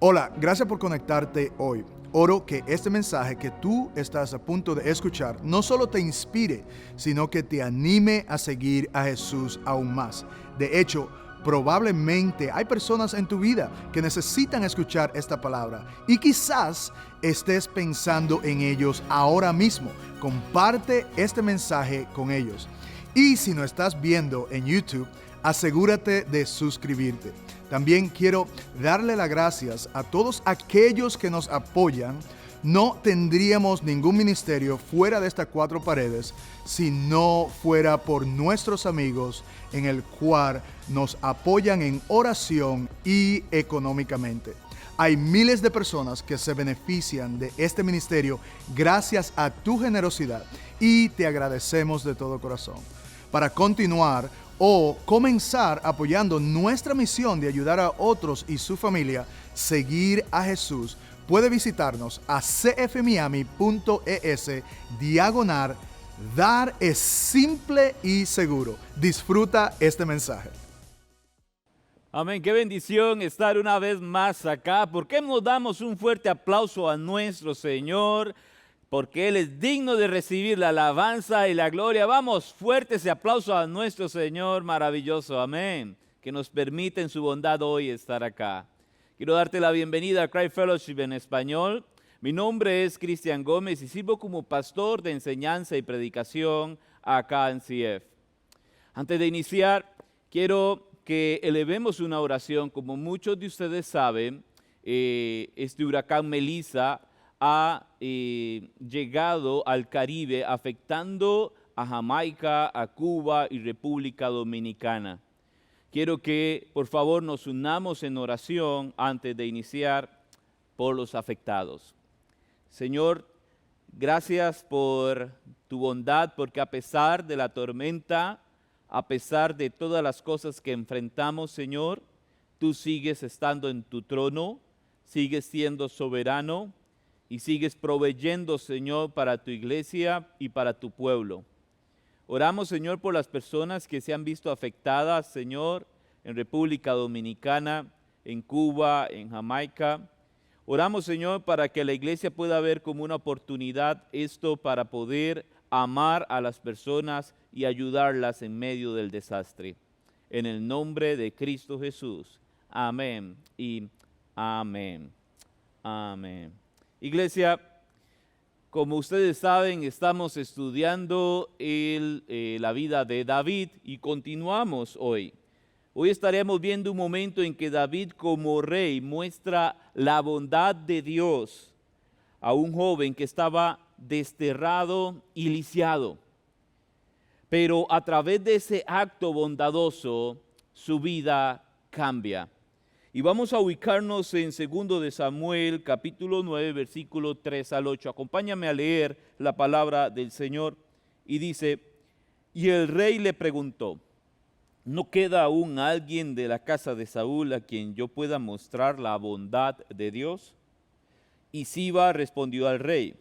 Hola, gracias por conectarte hoy. Oro que este mensaje que tú estás a punto de escuchar no solo te inspire, sino que te anime a seguir a Jesús aún más. De hecho, probablemente hay personas en tu vida que necesitan escuchar esta palabra y quizás estés pensando en ellos ahora mismo. Comparte este mensaje con ellos. Y si no estás viendo en YouTube, asegúrate de suscribirte. También quiero darle las gracias a todos aquellos que nos apoyan. No tendríamos ningún ministerio fuera de estas cuatro paredes si no fuera por nuestros amigos en el cual nos apoyan en oración y económicamente. Hay miles de personas que se benefician de este ministerio gracias a tu generosidad y te agradecemos de todo corazón. Para continuar o comenzar apoyando nuestra misión de ayudar a otros y su familia seguir a Jesús, puede visitarnos a cfmiami.es/dar es simple y seguro. Disfruta este mensaje. Amén, qué bendición estar una vez más acá. ¿Por qué nos damos un fuerte aplauso a nuestro Señor? Porque Él es digno de recibir la alabanza y la gloria. Vamos, fuerte ese aplauso a nuestro Señor maravilloso. Amén. Que nos permite en su bondad hoy estar acá. Quiero darte la bienvenida a Cry Fellowship en español. Mi nombre es Cristian Gómez y sirvo como pastor de enseñanza y predicación acá en CF. Antes de iniciar, quiero que elevemos una oración. Como muchos de ustedes saben, este huracán Melissa ha llegado al Caribe afectando a Jamaica, a Cuba y República Dominicana. Quiero que por favor nos unamos en oración antes de iniciar por los afectados. Señor, gracias por tu bondad, porque a pesar de la tormenta, a pesar de todas las cosas que enfrentamos, Señor, tú sigues estando en tu trono, sigues siendo soberano, y sigues proveyendo, Señor, para tu iglesia y para tu pueblo. Oramos, Señor, por las personas que se han visto afectadas, Señor, en República Dominicana, en Cuba, en Jamaica. Oramos, Señor, para que la iglesia pueda ver como una oportunidad esto para poder amar a las personas y ayudarlas en medio del desastre. En el nombre de Cristo Jesús. Amén y amén. Amén. Iglesia, como ustedes saben, estamos estudiando la vida de David y continuamos hoy. Hoy estaremos viendo un momento en que David como rey muestra la bondad de Dios a un joven que estaba desterrado y lisiado. Pero a través de ese acto bondadoso, su vida cambia. Y vamos a ubicarnos en 2 de Samuel, capítulo 9, versículo 3 al 8. Acompáñame a leer la palabra del Señor. Y dice, y el rey le preguntó, ¿no queda aún alguien de la casa de Saúl a quien yo pueda mostrar la bondad de Dios? Y Siba respondió al rey,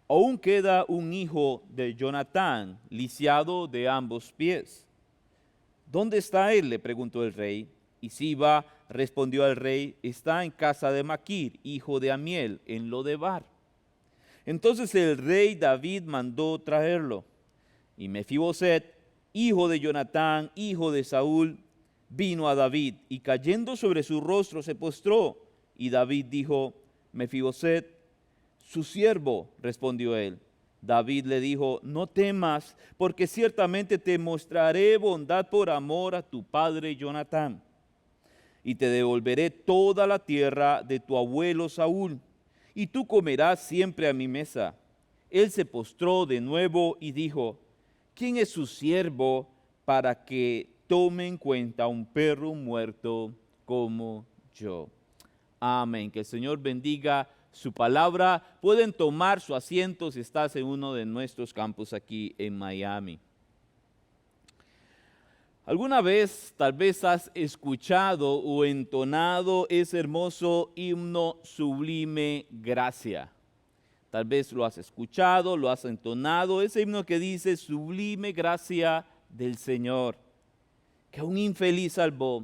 aún queda un hijo de Jonatán, lisiado de ambos pies. ¿Dónde está él?, le preguntó el rey. Y Siba respondió al rey, está en casa de Maquir, hijo de Amiel, en Lodebar. Entonces el rey David mandó traerlo. Y Mefiboset, hijo de Jonatán, hijo de Saúl, vino a David, y cayendo sobre su rostro se postró. Y David dijo, Mefiboset, su siervo, respondió él. David le dijo, no temas, porque ciertamente te mostraré bondad por amor a tu padre Jonatán. Y te devolveré toda la tierra de tu abuelo Saúl, y tú comerás siempre a mi mesa. Él se postró de nuevo y dijo, ¿quién es su siervo para que tome en cuenta un perro muerto como yo? Amén. Que el Señor bendiga su palabra. Pueden tomar su asiento si estás en uno de nuestros campus aquí en Miami. ¿Alguna vez tal vez has escuchado o entonado ese hermoso himno Sublime Gracia? Tal vez lo has escuchado, lo has entonado, ese himno que dice Sublime Gracia del Señor, que un infeliz salvó.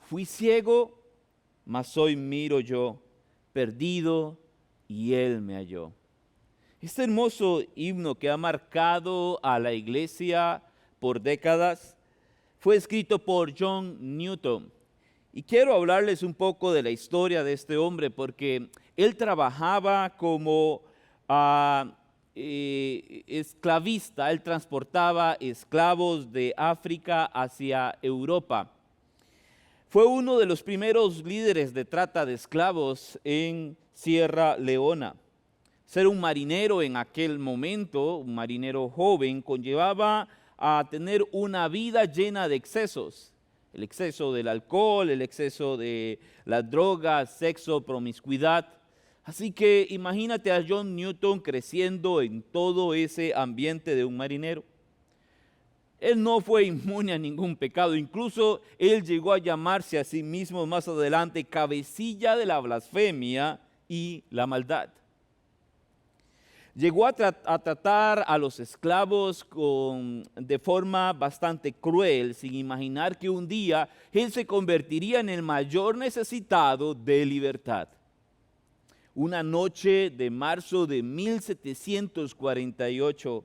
Fui ciego, mas hoy miro yo. perdido y Él me halló. Este hermoso himno que ha marcado a la iglesia por décadas fue escrito por John Newton. Y quiero hablarles un poco de la historia de este hombre porque él trabajaba como esclavista. Él transportaba esclavos de África hacia Europa. Fue uno de los primeros líderes de trata de esclavos en Sierra Leona. Ser un marinero en aquel momento, un marinero joven, conllevaba a tener una vida llena de excesos. El exceso del alcohol, el exceso de las drogas, sexo, promiscuidad. Así que imagínate a John Newton creciendo en todo ese ambiente de un marinero. Él no fue inmune a ningún pecado, incluso él llegó a llamarse a sí mismo más adelante cabecilla de la blasfemia y la maldad. Llegó a tratar a los esclavos de forma bastante cruel, sin imaginar que un día él se convertiría en el mayor necesitado de libertad. Una noche de marzo de 1748,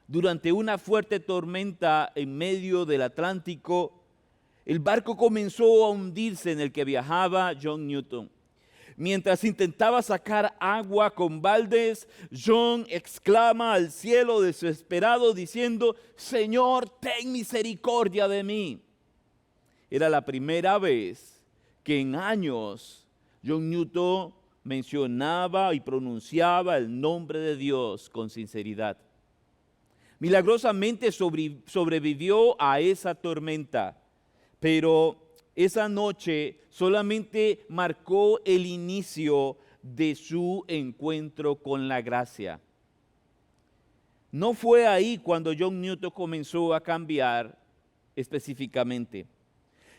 durante una fuerte tormenta en medio del Atlántico, el barco comenzó a hundirse en el que viajaba John Newton. Mientras intentaba sacar agua con baldes, John exclama al cielo desesperado diciendo: Señor, ten misericordia de mí. Era la primera vez que en años John Newton mencionaba y pronunciaba el nombre de Dios con sinceridad. Milagrosamente sobrevivió a esa tormenta, pero esa noche solamente marcó el inicio de su encuentro con la gracia. No fue ahí cuando John Newton comenzó a cambiar específicamente.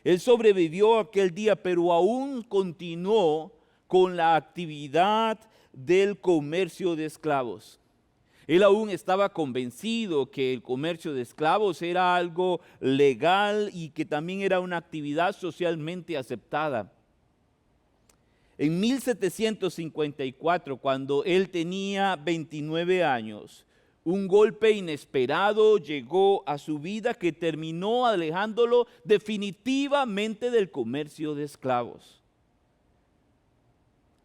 Él sobrevivió aquel día, pero aún continuó con la actividad del comercio de esclavos. Él aún estaba convencido que el comercio de esclavos era algo legal y que también era una actividad socialmente aceptada. En 1754, cuando él tenía 29 años, un golpe inesperado llegó a su vida que terminó alejándolo definitivamente del comercio de esclavos.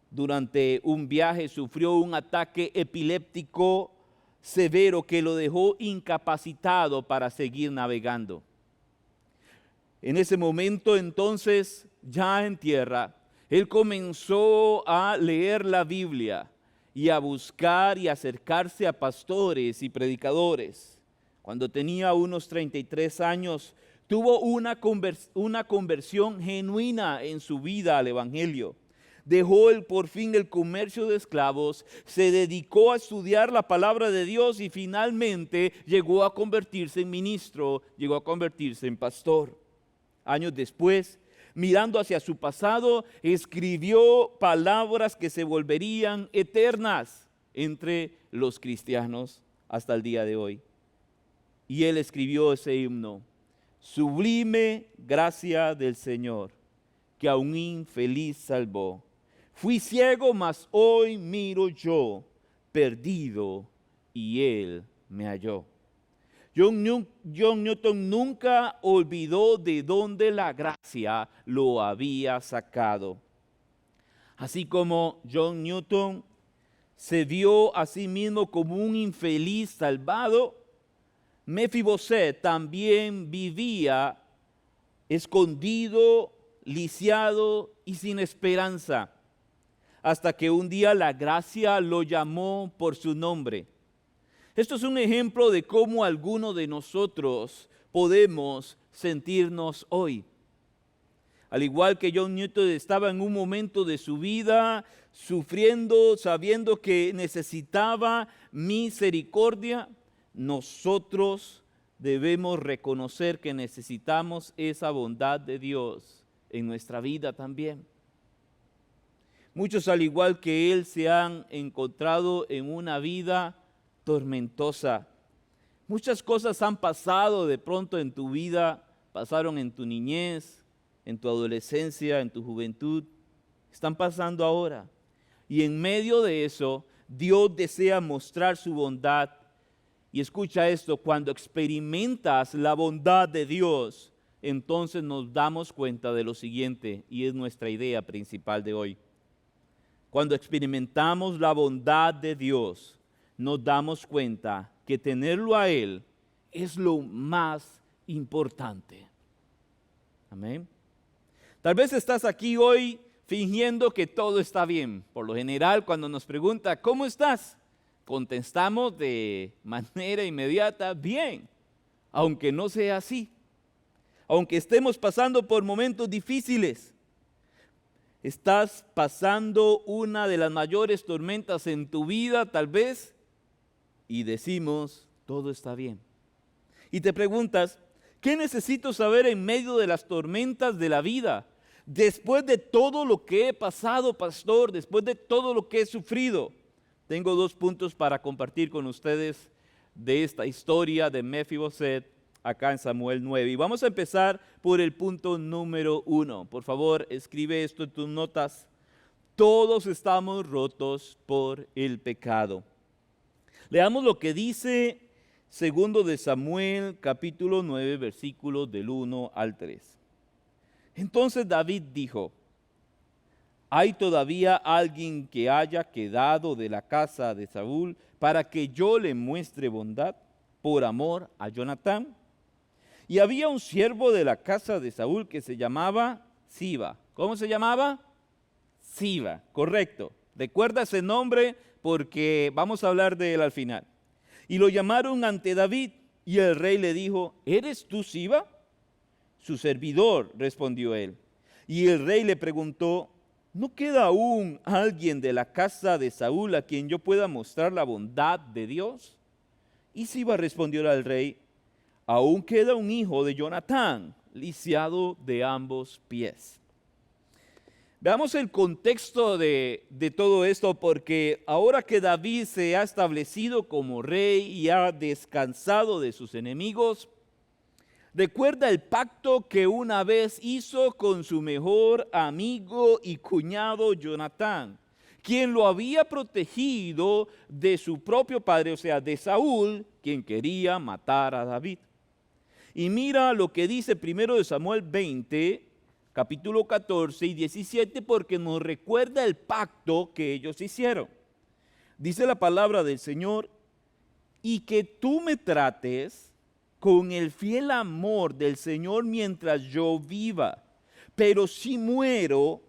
Durante un viaje sufrió un ataque epiléptico severo que lo dejó incapacitado para seguir navegando. En ese momento entonces, ya en tierra, él comenzó a leer la Biblia y a buscar y acercarse a pastores y predicadores. Cuando tenía unos 33 años, tuvo una conversión genuina en su vida al Evangelio. Dejó por fin el comercio de esclavos, se dedicó a estudiar la palabra de Dios y finalmente llegó a convertirse en ministro, llegó a convertirse en pastor. Años después, mirando hacia su pasado, escribió palabras que se volverían eternas entre los cristianos hasta el día de hoy. Y él escribió ese himno: sublime gracia del Señor, que a un infeliz salvó. Fui ciego, mas hoy miro yo, perdido, y Él me halló. John Newton nunca olvidó de dónde la gracia lo había sacado. Así como John Newton se vio a sí mismo como un infeliz salvado, Mefiboset también vivía escondido, lisiado y sin esperanza, hasta que un día la gracia lo llamó por su nombre. Esto es un ejemplo de cómo algunos de nosotros podemos sentirnos hoy. Al igual que John Newton estaba en un momento de su vida sufriendo, sabiendo que necesitaba misericordia, nosotros debemos reconocer que necesitamos esa bondad de Dios en nuestra vida también. Muchos, al igual que él, se han encontrado en una vida tormentosa. Muchas cosas han pasado de pronto en tu vida, pasaron en tu niñez, en tu adolescencia, en tu juventud, están pasando ahora. Y en medio de eso, Dios desea mostrar su bondad. Y escucha esto, cuando experimentas la bondad de Dios, entonces nos damos cuenta de lo siguiente, y es nuestra idea principal de hoy. Cuando experimentamos la bondad de Dios, nos damos cuenta que tenerlo a Él es lo más importante. Amén. Tal vez estás aquí hoy fingiendo que todo está bien. Por lo general, cuando nos pregunta, ¿cómo estás?, contestamos de manera inmediata, bien, aunque no sea así. Aunque estemos pasando por momentos difíciles, estás pasando una de las mayores tormentas en tu vida, tal vez, y decimos, todo está bien. Y te preguntas, ¿qué necesito saber en medio de las tormentas de la vida? Después de todo lo que he pasado, pastor, después de todo lo que he sufrido, tengo 2 puntos para compartir con ustedes de esta historia de Mefiboset acá en Samuel 9. Y vamos a empezar por el punto número 1. Por favor, escribe esto en tus notas. Todos estamos rotos por el pecado. Leamos lo que dice 2 de Samuel, capítulo 9, versículos del 1 al 3. Entonces David dijo, ¿hay todavía alguien que haya quedado de la casa de Saúl para que yo le muestre bondad por amor a Jonatán? Y había un siervo de la casa de Saúl que se llamaba Siba. ¿Cómo se llamaba? Siba, correcto. Recuerda ese nombre porque vamos a hablar de él al final. Y lo llamaron ante David y el rey le dijo, ¿eres tú Siba? Su servidor, respondió él. Y el rey le preguntó, ¿no queda aún alguien de la casa de Saúl a quien yo pueda mostrar la bondad de Dios? Y Siba respondió al rey, aún queda un hijo de Jonatán, lisiado de ambos pies. Veamos el contexto de todo esto, porque ahora que David se ha establecido como rey y ha descansado de sus enemigos, recuerda el pacto que una vez hizo con su mejor amigo y cuñado Jonatán, quien lo había protegido de su propio padre, o sea, de Saúl, quien quería matar a David. Y mira lo que dice 1 de Samuel 20, capítulo 14 y 17, porque nos recuerda el pacto que ellos hicieron. Dice la palabra del Señor, y que tú me trates con el fiel amor del Señor mientras yo viva. Pero si muero,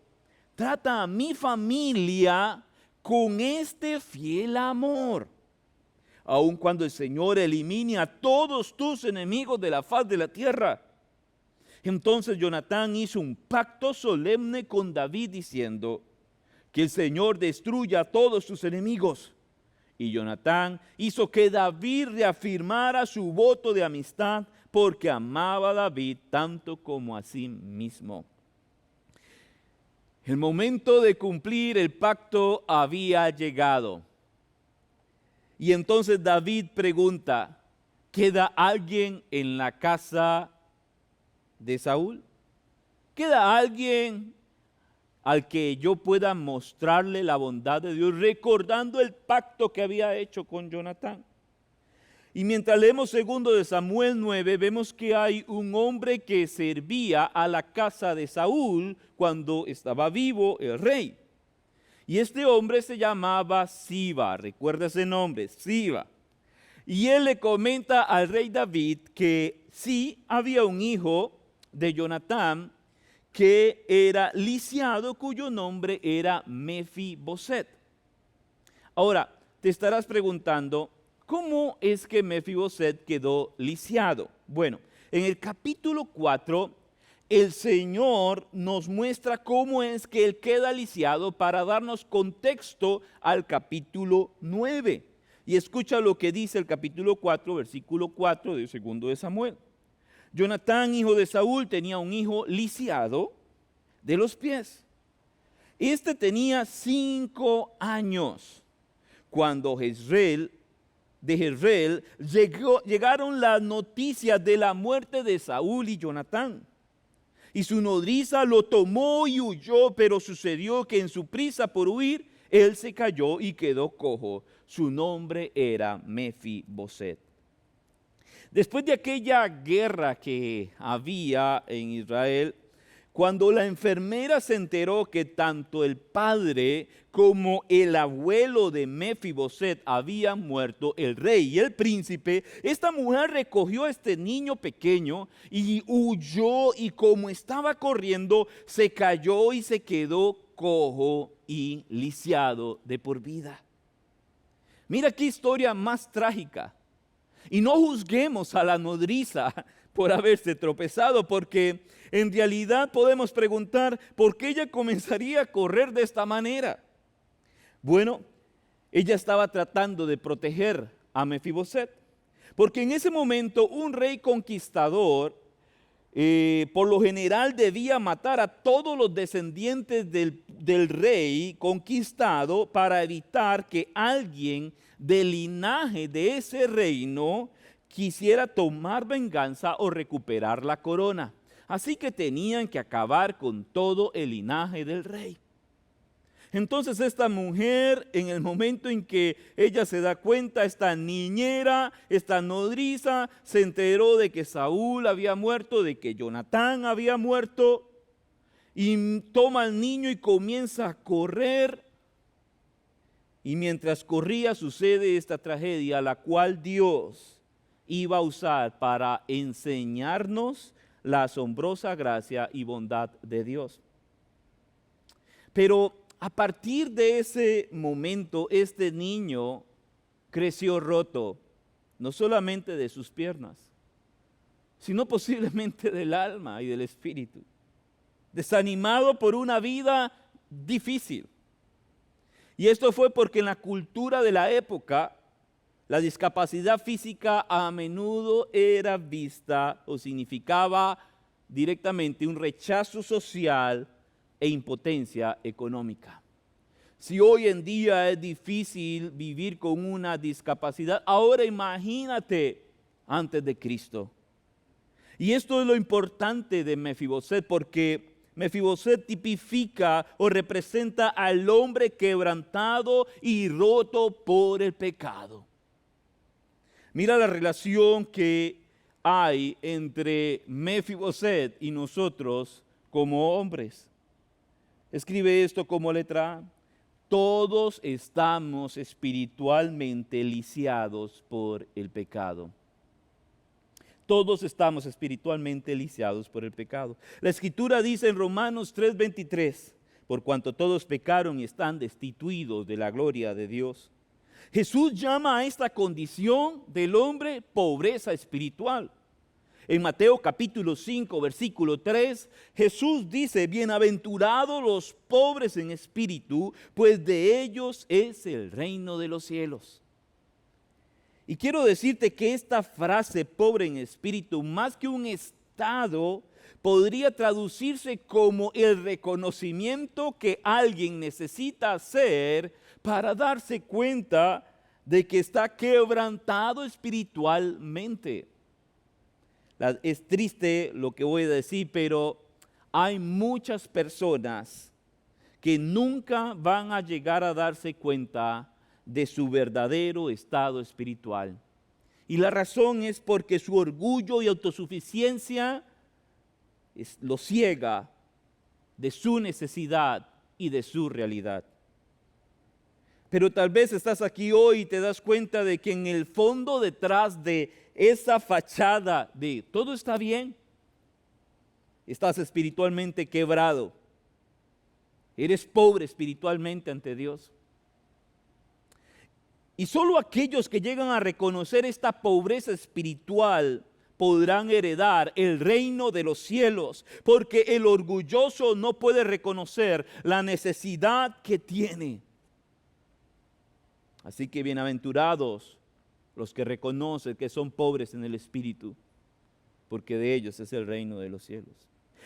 trata a mi familia con este fiel amor. Aun cuando el Señor elimine a todos tus enemigos de la faz de la tierra. Entonces Jonatán hizo un pacto solemne con David diciendo que el Señor destruya a todos sus enemigos. Y Jonatán hizo que David reafirmara su voto de amistad porque amaba a David tanto como a sí mismo. El momento de cumplir el pacto había llegado. Y entonces David pregunta, ¿queda alguien en la casa de Saúl? ¿Queda alguien al que yo pueda mostrarle la bondad de Dios, recordando el pacto que había hecho con Jonatán? Y mientras leemos 2 de Samuel 9, vemos que hay un hombre que servía a la casa de Saúl cuando estaba vivo el rey. Y este hombre se llamaba Siba, recuerda ese nombre, Siba. Y él le comenta al rey David que sí había un hijo de Jonatán que era lisiado, cuyo nombre era Mefiboset. Ahora, te estarás preguntando, ¿cómo es que Mefiboset quedó lisiado? Bueno, en el capítulo 4, el Señor nos muestra cómo es que él queda lisiado para darnos contexto al capítulo 9. Y escucha lo que dice el capítulo 4, versículo 4 de 2 de Samuel. Jonatán, hijo de Saúl, tenía un hijo lisiado de los pies. Este tenía 5 años cuando de Jezreel llegaron las noticias de la muerte de Saúl y Jonatán. Y su nodriza lo tomó y huyó, pero sucedió que en su prisa por huir, él se cayó y quedó cojo. Su nombre era Mefiboset. Después de aquella guerra que había en Israel, cuando la enfermera se enteró que tanto el padre como el abuelo de Mefiboset habían muerto, el rey y el príncipe, esta mujer recogió a este niño pequeño y huyó, y como estaba corriendo, se cayó y se quedó cojo y lisiado de por vida. Mira qué historia más trágica. Y no juzguemos a la nodriza por haberse tropezado, porque en realidad podemos preguntar por qué ella comenzaría a correr de esta manera. Bueno, ella estaba tratando de proteger a Mefiboset, porque en ese momento un rey conquistador por lo general debía matar a todos los descendientes del rey conquistado para evitar que alguien del linaje de ese reino quisiera tomar venganza o recuperar la corona. Así que tenían que acabar con todo el linaje del rey. Entonces esta mujer, en el momento en que ella se da cuenta, esta niñera, esta nodriza, se enteró de que Saúl había muerto, de que Jonatán había muerto, y toma al niño y comienza a correr. Y mientras corría sucede esta tragedia, la cual Dios iba a usar para enseñarnos la asombrosa gracia y bondad de Dios. Pero a partir de ese momento, este niño creció roto, no solamente de sus piernas, sino posiblemente del alma y del espíritu, desanimado por una vida difícil. Y esto fue porque en la cultura de la época, la discapacidad física a menudo era vista o significaba directamente un rechazo social e impotencia económica. Si hoy en día es difícil vivir con una discapacidad, ahora imagínate antes de Cristo. Y esto es lo importante de Mefiboset, porque Mefiboset tipifica o representa al hombre quebrantado y roto por el pecado. Mira la relación que hay entre Mefiboset y nosotros como hombres. Escribe esto como letra A. Todos estamos espiritualmente lisiados por el pecado. Todos estamos espiritualmente lisiados por el pecado. La Escritura dice en Romanos 3:23, por cuanto todos pecaron y están destituidos de la gloria de Dios. Jesús llama a esta condición del hombre pobreza espiritual. En Mateo capítulo 5, versículo 3, Jesús dice, bienaventurados los pobres en espíritu, pues de ellos es el reino de los cielos. Y quiero decirte que esta frase, pobre en espíritu, más que un estado, podría traducirse como el reconocimiento que alguien necesita hacer para darse cuenta de que está quebrantado espiritualmente. Es triste lo que voy a decir, pero hay muchas personas que nunca van a llegar a darse cuenta de su verdadero estado espiritual. Y la razón es porque su orgullo y autosuficiencia lo ciega de su necesidad y de su realidad. Pero tal vez estás aquí hoy y te das cuenta de que en el fondo, detrás de esa fachada de todo está bien, estás espiritualmente quebrado. Eres pobre espiritualmente ante Dios. Y solo aquellos que llegan a reconocer esta pobreza espiritual podrán heredar el reino de los cielos, porque el orgulloso no puede reconocer la necesidad que tiene. Así que bienaventurados los que reconocen que son pobres en el espíritu, porque de ellos es el reino de los cielos.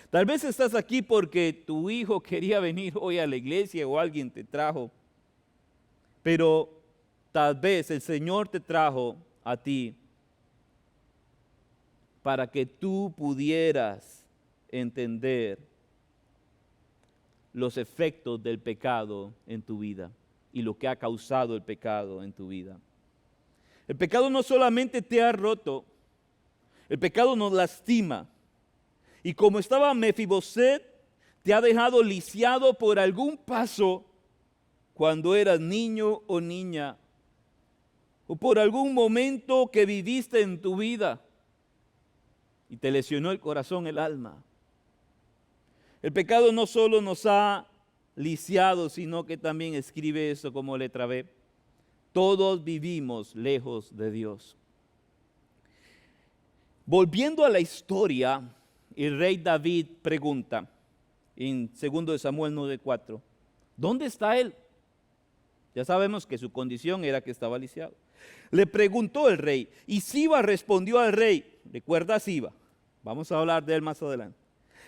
Tal vez estás aquí porque tu hijo quería venir hoy a la iglesia o alguien te trajo, pero tal vez el Señor te trajo a ti para que tú pudieras entender los efectos del pecado en tu vida. y lo que ha causado el pecado en tu vida. El pecado no solamente te ha roto, el pecado nos lastima. Y como estaba Mefiboset, te ha dejado lisiado por algún paso cuando eras niño o niña, o por algún momento que viviste en tu vida y te lesionó el corazón, el alma. El pecado no solo nos ha lisiado, sino que también escribe esto como letra B. Todos vivimos lejos de Dios. Volviendo a la historia, el rey David pregunta en 2 Samuel 9:4, ¿dónde está él? Ya sabemos que su condición era que estaba lisiado. Le preguntó el rey, y Siba respondió al rey, recuerda a Siba, vamos a hablar de él más adelante.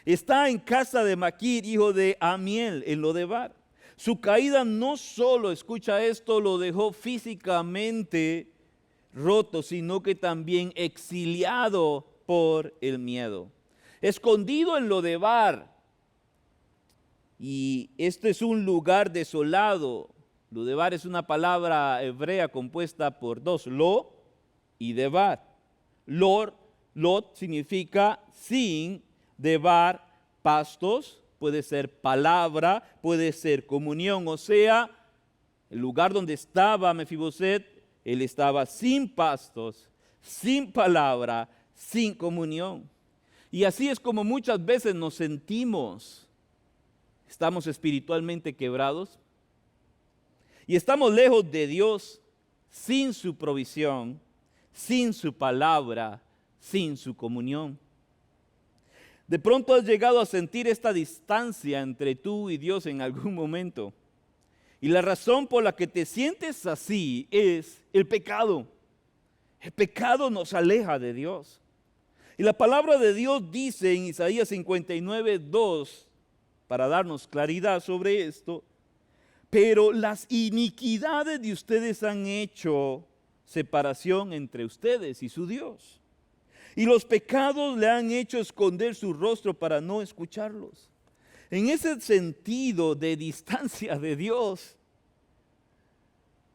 Está en casa de Maquir, hijo de Amiel, en Lodebar. Su caída no solo, escucha esto, lo dejó físicamente roto, sino que también exiliado por el miedo. Escondido en Lodebar. Y este es un lugar desolado. Lodebar es una palabra hebrea compuesta por dos, lo y debar. Lot significa sin, debar, pastos, puede ser palabra, puede ser comunión, o sea, el lugar donde estaba Mefiboset, él estaba sin pastos, sin palabra, sin comunión. Y así es como muchas veces nos sentimos. Estamos espiritualmente quebrados y estamos lejos de Dios, sin su provisión, sin su palabra, sin su comunión. De pronto has llegado a sentir esta distancia entre tú y Dios en algún momento. Y la razón por la que te sientes así es el pecado. El pecado nos aleja de Dios. Y la palabra de Dios dice en Isaías 59:2, para darnos claridad sobre esto, pero las iniquidades de ustedes han hecho separación entre ustedes y su Dios. Y los pecados le han hecho esconder su rostro para no escucharlos. En ese sentido de distancia de Dios,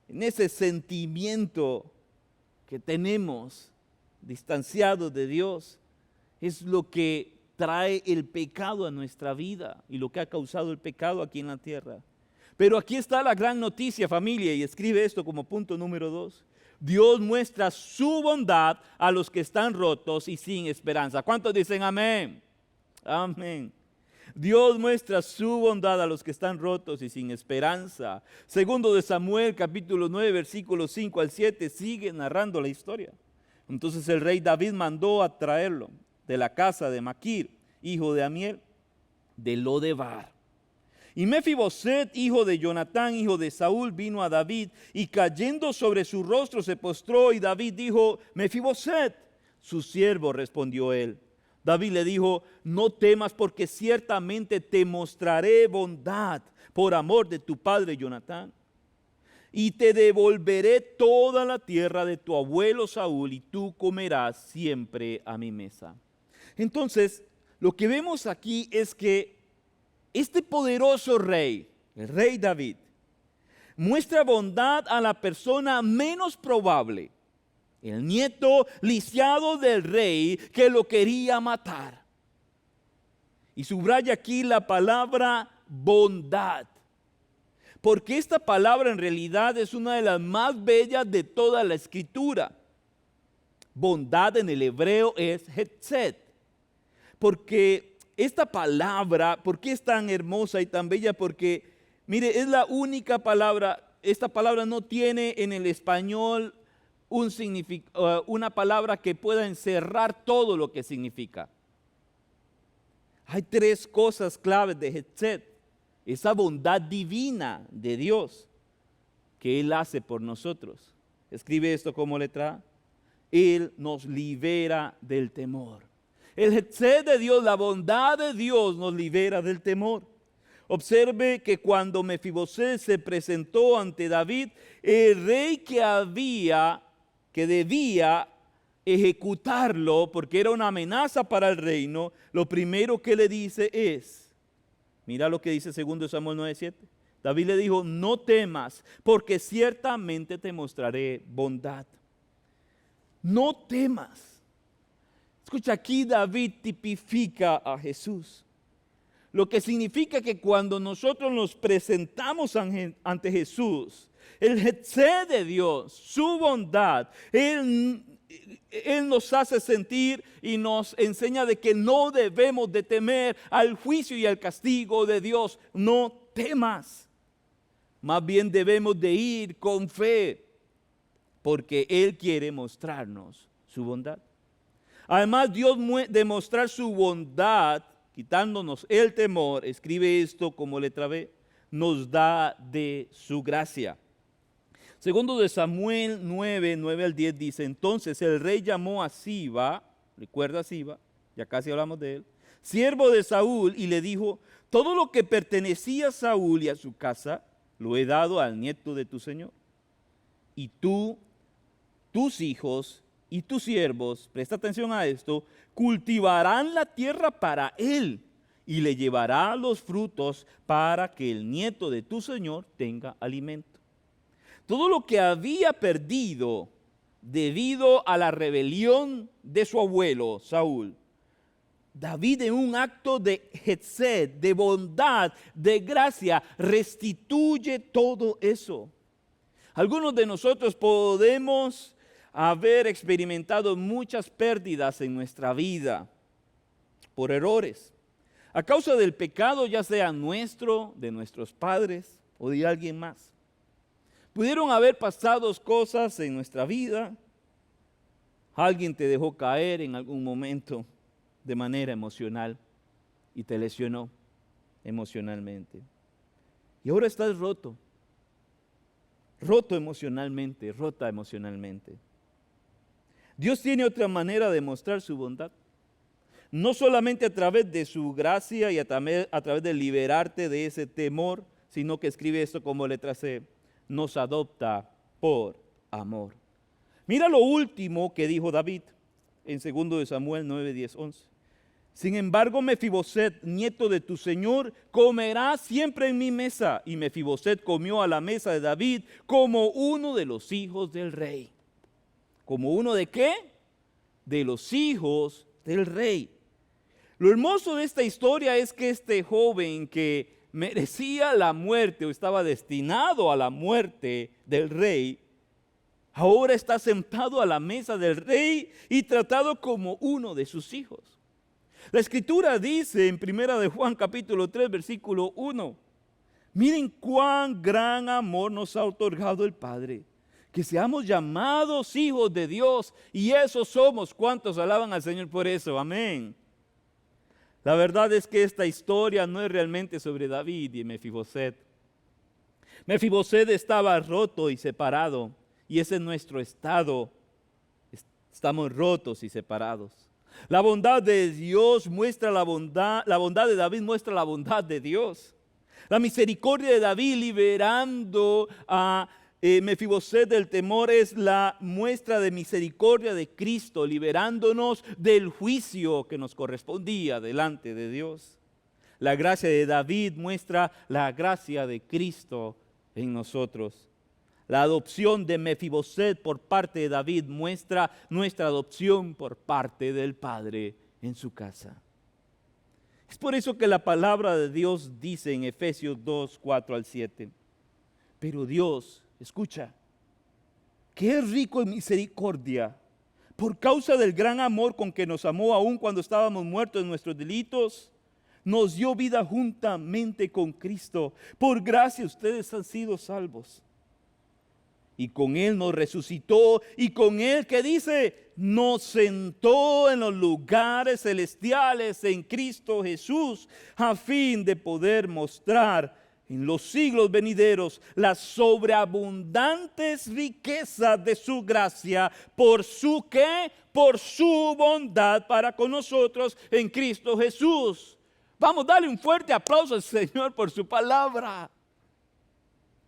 en ese sentimiento que tenemos distanciados de Dios, es lo que trae el pecado a nuestra vida y lo que ha causado el pecado aquí en la tierra. Pero aquí está la gran noticia, familia, y escribe esto como punto número 2. Dios muestra su bondad a los que están rotos y sin esperanza. ¿Cuántos dicen amén? Amén. Dios muestra su bondad a los que están rotos y sin esperanza. Segundo de Samuel, capítulo 9, versículos 5 al 7, sigue narrando la historia. Entonces el rey David mandó a traerlo de la casa de Maquir, hijo de Amiel, de Lodebar. Y Mefiboset, hijo de Jonatán, hijo de Saúl, vino a David y cayendo sobre su rostro se postró y David dijo, Mefiboset, su siervo, respondió él. David le dijo, no temas porque ciertamente te mostraré bondad por amor de tu padre Jonatán. Y te devolveré toda la tierra de tu abuelo Saúl y tú comerás siempre a mi mesa. Entonces, lo que vemos aquí es que este poderoso rey, el rey David, muestra bondad a la persona menos probable, el nieto lisiado del rey que lo quería matar. Y subraya aquí la palabra bondad, porque esta palabra en realidad es una de las más bellas de toda la escritura. Bondad en el hebreo es hesed, porque esta palabra, ¿por qué es tan hermosa y tan bella? Porque, mire, es la única palabra, esta palabra no tiene en el español una palabra que pueda encerrar todo lo que significa. Hay tres cosas claves de hesed, esa bondad divina de Dios que Él hace por nosotros. Escribe esto como letra A. Él nos libera del temor. El hesed de Dios, la bondad de Dios nos libera del temor. Observe que cuando Mefiboset se presentó ante David, el rey que debía ejecutarlo porque era una amenaza para el reino, lo primero que le dice es, mira lo que dice 2 Samuel 9:7, David le dijo, no temas, porque ciertamente te mostraré bondad. No temas. Escucha, aquí David tipifica a Jesús. Lo que significa que cuando nosotros nos presentamos ante Jesús, el Hesed de Dios, su bondad, Él nos hace sentir y nos enseña de que no debemos de temer al juicio y al castigo de Dios. No temas. Más bien debemos de ir con fe, porque Él quiere mostrarnos su bondad. Además, Dios de mostrar su bondad, quitándonos el temor, escribe esto como letra B, nos da de su gracia. Segundo de Samuel 9, 9 al 10 dice, entonces el rey llamó a Siba, recuerda a Siba, ya casi hablamos de él, siervo de Saúl, y le dijo, todo lo que pertenecía a Saúl y a su casa, lo he dado al nieto de tu señor. Y tú, tus hijos y tus siervos, presta atención a esto, cultivarán la tierra para él y le llevará los frutos para que el nieto de tu señor tenga alimento. Todo lo que había perdido debido a la rebelión de su abuelo Saúl, David, en un acto de hesed, de bondad, de gracia, restituye todo eso. Algunos de nosotros podemos haber experimentado muchas pérdidas en nuestra vida por errores, a causa del pecado, ya sea nuestro, de nuestros padres o de alguien más. Pudieron haber pasado cosas en nuestra vida. Alguien te dejó caer en algún momento de manera emocional y te lesionó emocionalmente. Y ahora estás roto emocionalmente, rota emocionalmente. Dios tiene otra manera de mostrar su bondad. No solamente a través de su gracia y a través de liberarte de ese temor, sino que escribe esto como letra C, nos adopta por amor. Mira lo último que dijo David en 2 de Samuel 9, 10, 11. Sin embargo, Mefiboset, nieto de tu señor, comerá siempre en mi mesa. Y Mefiboset comió a la mesa de David como uno de los hijos del rey. ¿Como uno de qué? De los hijos del rey. Lo hermoso de esta historia es que este joven que merecía la muerte o estaba destinado a la muerte del rey, ahora está sentado a la mesa del rey y tratado como uno de sus hijos. La escritura dice en 1 de Juan capítulo 3 versículo 1, miren cuán gran amor nos ha otorgado el Padre, que seamos llamados hijos de Dios, y eso somos. ¿Cuántos alaban al Señor por eso? Amén. La verdad es que esta historia no es realmente sobre David y Mefiboset. Mefiboset estaba roto y separado, y ese es nuestro estado. Estamos rotos y separados. La bondad de Dios muestra la bondad de David muestra la bondad de Dios. La misericordia de David liberando a Mefiboset del temor es la muestra de misericordia de Cristo, liberándonos del juicio que nos correspondía delante de Dios. La gracia de David muestra la gracia de Cristo en nosotros. La adopción de Mefiboset por parte de David muestra nuestra adopción por parte del Padre en su casa. Es por eso que la palabra de Dios dice en Efesios 2, 4 al 7, pero Dios, escucha, que es rico en misericordia, por causa del gran amor con que nos amó aún cuando estábamos muertos en nuestros delitos, nos dio vida juntamente con Cristo. Por gracia ustedes han sido salvos. Y con Él nos resucitó, y con Él, ¿qué dice? Nos sentó en los lugares celestiales en Cristo Jesús, a fin de poder mostrar en los siglos venideros las sobreabundantes riquezas de su gracia, por su ¿qué? Por su bondad para con nosotros en Cristo Jesús. Vamos, dale un fuerte aplauso al Señor por su palabra.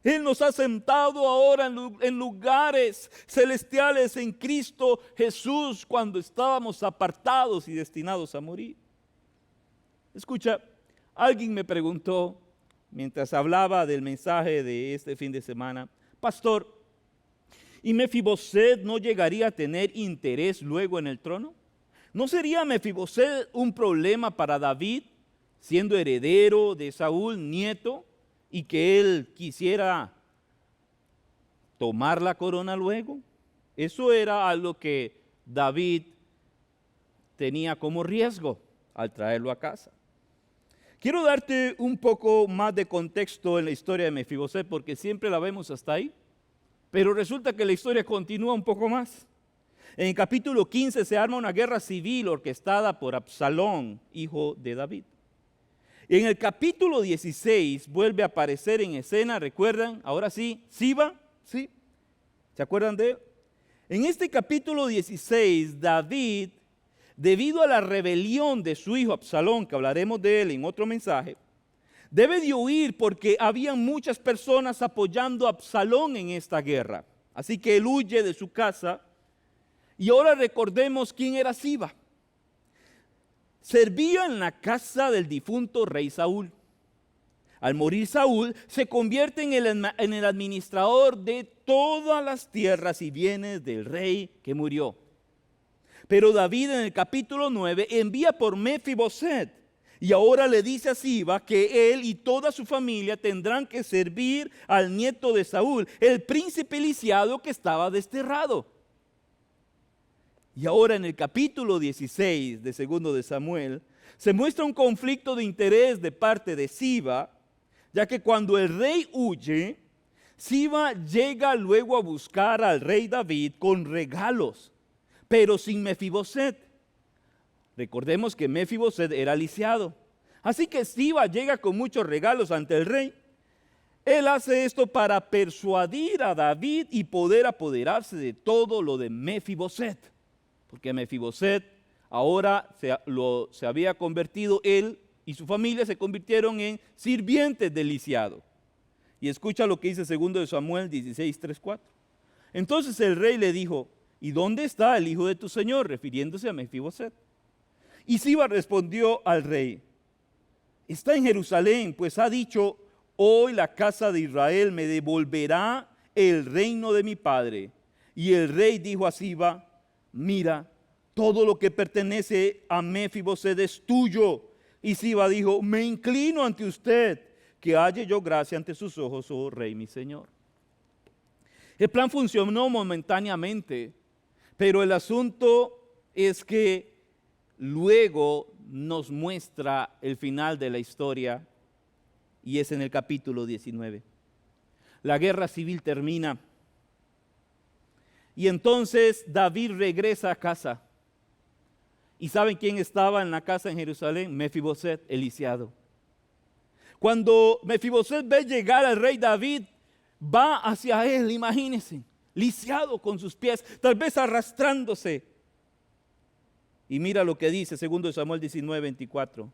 Él nos ha sentado ahora en lugares celestiales en Cristo Jesús cuando estábamos apartados y destinados a morir. Escucha, alguien me preguntó, mientras hablaba del mensaje de este fin de semana, pastor, ¿y Mefiboset no llegaría a tener interés luego en el trono? ¿No sería Mefiboset un problema para David, siendo heredero de Saúl, nieto, y que él quisiera tomar la corona luego? Eso era algo que David tenía como riesgo al traerlo a casa. Quiero darte un poco más de contexto en la historia de Mefiboset, porque siempre la vemos hasta ahí, pero resulta que la historia continúa un poco más. En el capítulo 15 se arma una guerra civil orquestada por Absalón, hijo de David. En el capítulo 16 vuelve a aparecer en escena, ¿recuerdan? Ahora sí, Siba, ¿sí? ¿Se acuerdan de él? En este capítulo 16, David, debido a la rebelión de su hijo Absalón, que hablaremos de él en otro mensaje, debe de huir porque había muchas personas apoyando a Absalón en esta guerra. Así que él huye de su casa. Y ahora recordemos quién era Siba. Servía en la casa del difunto rey Saúl. Al morir Saúl, se convierte en el administrador de todas las tierras y bienes del rey que murió. Pero David en el capítulo 9 envía por Mefiboset y ahora le dice a Siba que él y toda su familia tendrán que servir al nieto de Saúl, el príncipe lisiado que estaba desterrado. Y ahora en el capítulo 16 de Segundo de Samuel se muestra un conflicto de interés de parte de Siba, ya que cuando el rey huye, Siba llega luego a buscar al rey David con regalos, pero sin Mefiboset. Recordemos que Mefiboset era lisiado. Así que Siba llega con muchos regalos ante el rey. Él hace esto para persuadir a David y poder apoderarse de todo lo de Mefiboset. Porque Mefiboset ahora se había convertido, él y su familia se convirtieron en sirvientes del lisiado. Y escucha lo que dice 2 de Samuel 16, 3, 4. Entonces el rey le dijo, ¿y dónde está el hijo de tu señor? Refiriéndose a Mefiboset. Y Siba respondió al rey, está en Jerusalén, pues ha dicho, hoy la casa de Israel me devolverá el reino de mi padre. Y el rey dijo a Siba, mira, todo lo que pertenece a Mefiboset es tuyo. Y Siba dijo, me inclino ante usted, que halle yo gracia ante sus ojos, oh rey mi señor. El plan funcionó momentáneamente, pero el asunto es que luego nos muestra el final de la historia, y es en el capítulo 19. La guerra civil termina. Y entonces David regresa a casa. ¿Y saben quién estaba en la casa en Jerusalén? Mefiboset, el lisiado. Cuando Mefiboset ve llegar al rey David, va hacia él, imagínense, lisiado con sus pies, tal vez arrastrándose. Y mira lo que dice 2 Samuel 19, 24.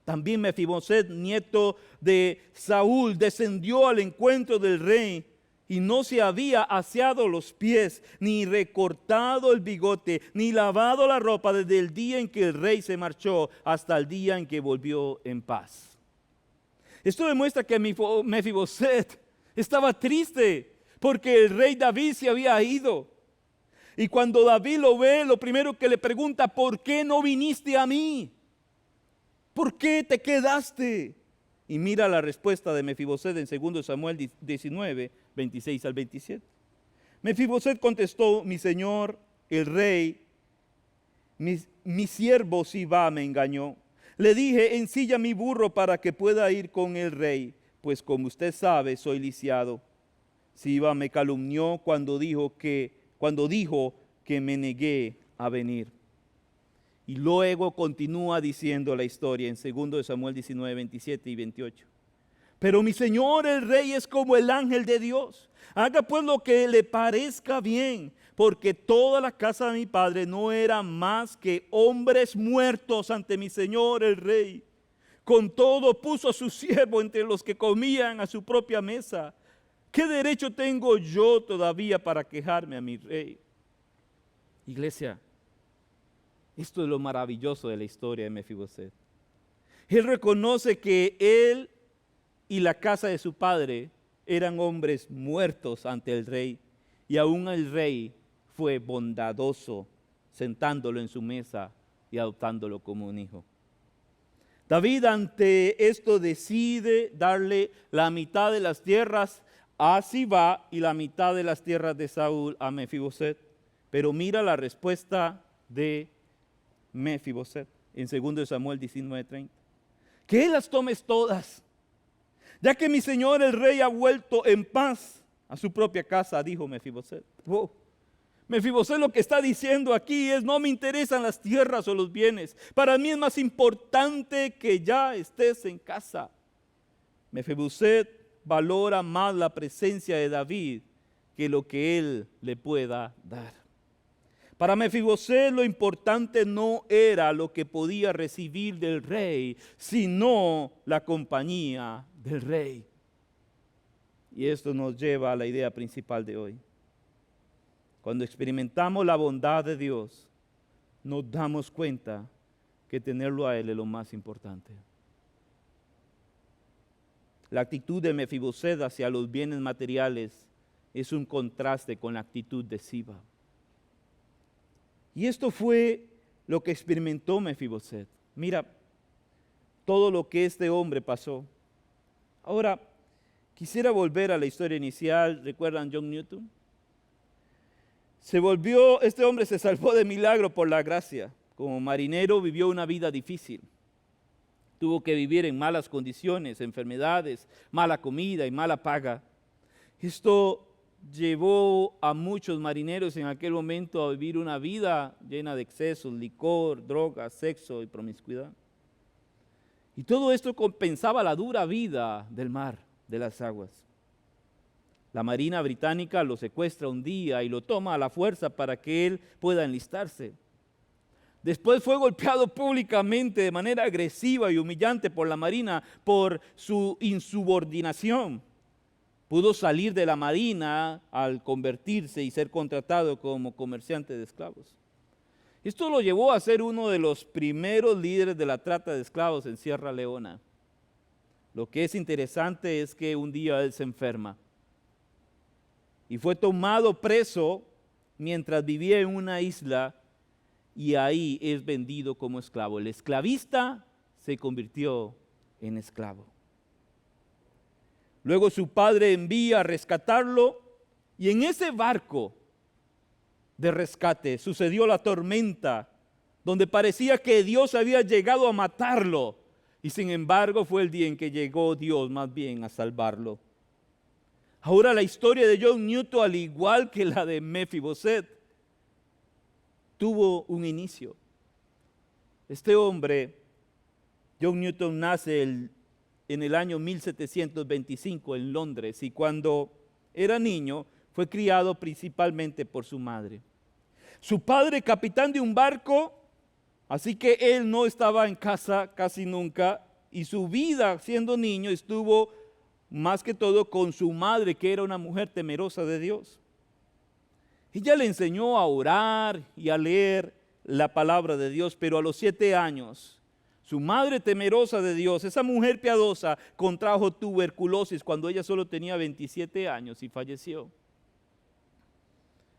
También Mefiboset, nieto de Saúl, descendió al encuentro del rey y no se había aseado los pies, ni recortado el bigote, ni lavado la ropa desde el día en que el rey se marchó hasta el día en que volvió en paz. Esto demuestra que Mefiboset estaba triste porque el rey David se había ido. Y cuando David lo ve, lo primero que le pregunta, ¿por qué no viniste a mí? ¿Por qué te quedaste? Y mira la respuesta de Mefiboset en 2 Samuel 19, 26 al 27. Mefiboset contestó, mi señor, el rey, mi siervo Siba me engañó. Le dije, ensilla mi burro para que pueda ir con el rey, pues como usted sabe, soy lisiado. Siba me calumnió cuando dijo que me negué a venir. Y luego continúa diciendo la historia en 2 Samuel 19, 27 y 28. Pero mi señor el rey es como el ángel de Dios. Haga pues lo que le parezca bien, porque toda la casa de mi padre no era más que hombres muertos ante mi señor el rey. Con todo puso a su siervo entre los que comían a su propia mesa. ¿Qué derecho tengo yo todavía para quejarme a mi rey? Iglesia, esto es lo maravilloso de la historia de Mefiboset. Él reconoce que él y la casa de su padre eran hombres muertos ante el rey, y aún el rey fue bondadoso, sentándolo en su mesa y adoptándolo como un hijo. David ante esto decide darle la mitad de las tierras a Sibá y la mitad de las tierras de Saúl a Mefiboset. Pero mira la respuesta de Mefiboset en 2 Samuel 19:30. Que él las tomes todas, ya que mi señor el rey ha vuelto en paz a su propia casa, dijo Mefiboset. Wow. Mefiboset lo que está diciendo aquí es: no me interesan las tierras o los bienes. Para mí es más importante que ya estés en casa. Mefiboset valora más la presencia de David que lo que él le pueda dar. Para Mefiboset lo importante no era lo que podía recibir del rey, sino la compañía del rey. Y esto nos lleva a la idea principal de hoy. Cuando experimentamos la bondad de Dios, nos damos cuenta que tenerlo a Él es lo más importante. La actitud de Mefiboset hacia los bienes materiales es un contraste con la actitud de Siba. Y esto fue lo que experimentó Mefiboset. Mira todo lo que este hombre pasó. Ahora, quisiera volver a la historia inicial. ¿Recuerdan John Newton? Este hombre se salvó de milagro por la gracia. Como marinero vivió una vida difícil. Tuvo que vivir en malas condiciones, enfermedades, mala comida y mala paga. Esto llevó a muchos marineros en aquel momento a vivir una vida llena de excesos, licor, drogas, sexo y promiscuidad. Y todo esto compensaba la dura vida del mar, de las aguas. La Marina Británica lo secuestra un día y lo toma a la fuerza para que él pueda enlistarse. Después fue golpeado públicamente de manera agresiva y humillante por la Marina por su insubordinación. Pudo salir de la Marina al convertirse y ser contratado como comerciante de esclavos. Esto lo llevó a ser uno de los primeros líderes de la trata de esclavos en Sierra Leona. Lo que es interesante es que un día él se enferma y fue tomado preso mientras vivía en una isla, y ahí es vendido como esclavo. El esclavista se convirtió en esclavo. Luego su padre envía a rescatarlo, y en ese barco de rescate sucedió la tormenta, donde parecía que Dios había llegado a matarlo, y sin embargo fue el día en que llegó Dios más bien a salvarlo. Ahora la historia de John Newton, al igual que la de Mefiboset, tuvo un inicio. Este hombre, John Newton, nace en el año 1725 en Londres, y cuando era niño fue criado principalmente por su madre. Su padre, capitán de un barco, así que él no estaba en casa casi nunca, y su vida siendo niño estuvo más que todo con su madre, que era una mujer temerosa de Dios. Ella le enseñó a orar y a leer la palabra de Dios, pero a los 7 años, su madre temerosa de Dios, esa mujer piadosa, contrajo tuberculosis cuando ella solo tenía 27 años y falleció.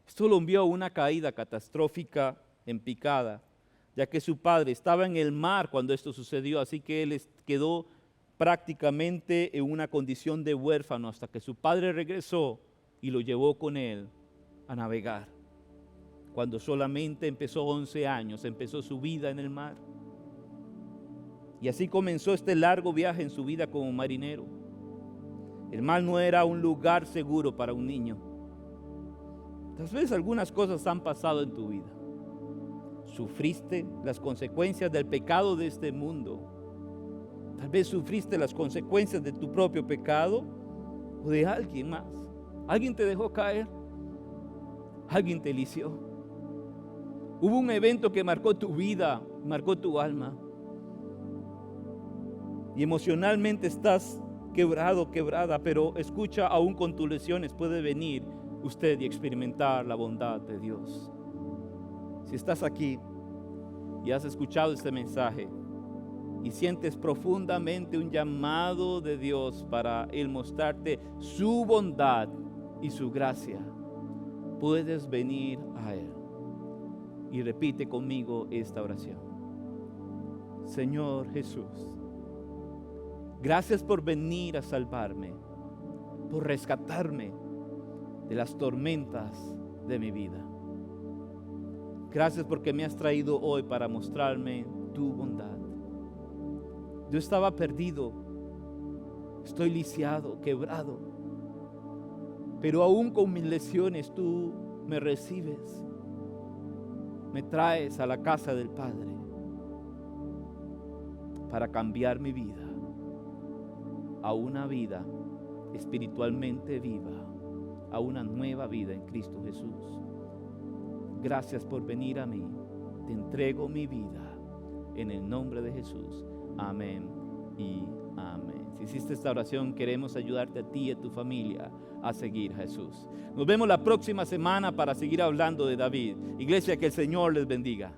Esto lo envió a una caída catastrófica en picada, ya que su padre estaba en el mar cuando esto sucedió, así que él quedó prácticamente en una condición de huérfano hasta que su padre regresó y lo llevó con él a navegar. Cuando solamente empezó 11 años, empezó su vida en el mar. Y así comenzó este largo viaje en su vida como marinero. El mar no era un lugar seguro para un niño. Tal vez algunas cosas han pasado en tu vida. Sufriste las consecuencias del pecado de este mundo. Tal vez sufriste las consecuencias de tu propio pecado o de alguien más. Alguien te dejó caer. Alguien te lició. Hubo un evento que marcó tu vida, marcó tu alma. Y emocionalmente estás quebrado, quebrada, pero escucha, aún con tus lesiones puede venir usted y experimentar la bondad de Dios. Si estás aquí y has escuchado este mensaje, y sientes profundamente un llamado de Dios para Él mostrarte su bondad y su gracia, puedes venir a Él. Y repite conmigo esta oración. Señor Jesús, gracias por venir a salvarme, por rescatarme de las tormentas de mi vida. Gracias porque me has traído hoy para mostrarme tu bondad. Yo estaba perdido, estoy lisiado, quebrado, pero aún con mis lesiones tú me recibes, me traes a la casa del Padre para cambiar mi vida a una vida espiritualmente viva, a una nueva vida en Cristo Jesús. Gracias por venir a mí, te entrego mi vida en el nombre de Jesús. Amén y amén. Si hiciste esta oración, queremos ayudarte a ti y a tu familia a seguir a Jesús. Nos vemos la próxima semana para seguir hablando de David. Iglesia, que el Señor les bendiga.